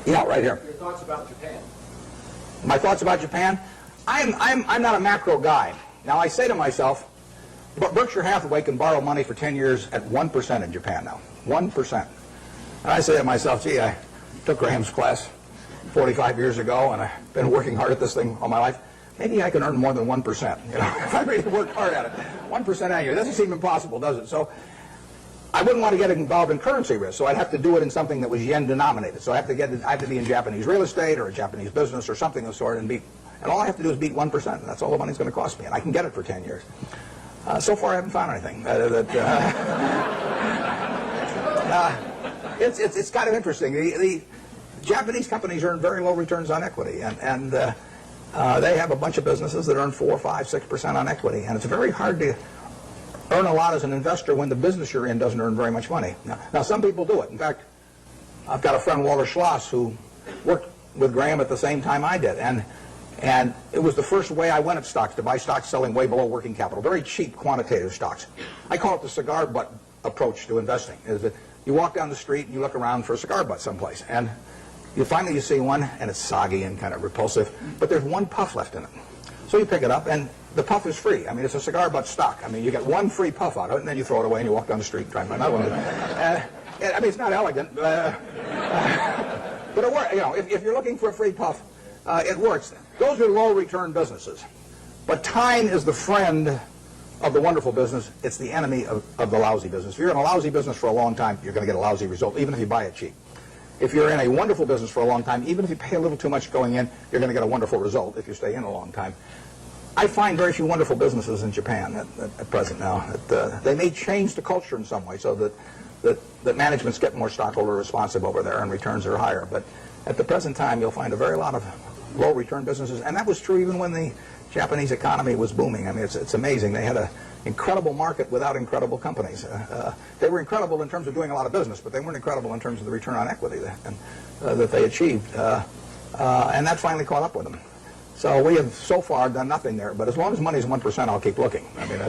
Yeah, right here. Your thoughts about Japan? My thoughts about Japan? I'm not a macro guy. Now, I say to myself, but Berkshire Hathaway can borrow money for 10 years at 1% in Japan now. 1%. And I say to myself, gee, I took Graham's class 45 years ago, and I've been working hard at this thing all my life. Maybe I can earn more than 1%, you know, if I really worked hard at it. 1% annually. That doesn't seem impossible, does it? So I wouldn't want to get involved in currency risk, so I'd have to do it in something that was yen denominated. So I have to be in Japanese real estate or a Japanese business or something of the sort, and all I have to do is beat 1%. That's all the money's going to cost me, and I can get it for 10 years. So far, I haven't found anything. It's kind of interesting. The Japanese companies earn very low returns on equity, and they have a bunch of businesses that earn 4, 5, 6% on equity, and it's very hard to earn a lot as an investor when the business you're in doesn't earn very much money. Now some people do it. In fact, I've got a friend, Walter Schloss, who worked with Graham at the same time I did, and it was the first way I went at stocks, to buy stocks selling way below working capital, very cheap quantitative stocks. I call it the cigar butt approach to investing, is that you walk down the street and you look around for a cigar butt someplace, and finally you see one, and it's soggy and kind of repulsive, but there's one puff left in it. So you pick it up, and the puff is free. I mean, it's a cigar butt stock. I mean, you get one free puff out of it, and then you throw it away, and you walk down the street and try and find another one. I mean, it's not elegant, but it works. You know, if you're looking for a free puff, it works. Those are low-return businesses. But time is the friend of the wonderful business. It's the enemy of the lousy business. If you're in a lousy business for a long time, you're going to get a lousy result, even if you buy it cheap. If you're in a wonderful business for a long time, even if you pay a little too much going in, you're going to get a wonderful result if you stay in a long time. I find very few wonderful businesses in Japan at present now. They may change the culture in some way so that managements get more stockholder responsive over there and returns are higher. But at the present time, you'll find a very lot of low-return businesses, and that was true even when the Japanese economy was booming. I mean, it's amazing. They had an incredible market without incredible companies. They were incredible in terms of doing a lot of business, but they weren't incredible in terms of the return on equity that they achieved. And that finally caught up with them. So we have so far done nothing there, but as long as money's 1%, I'll keep looking. I mean,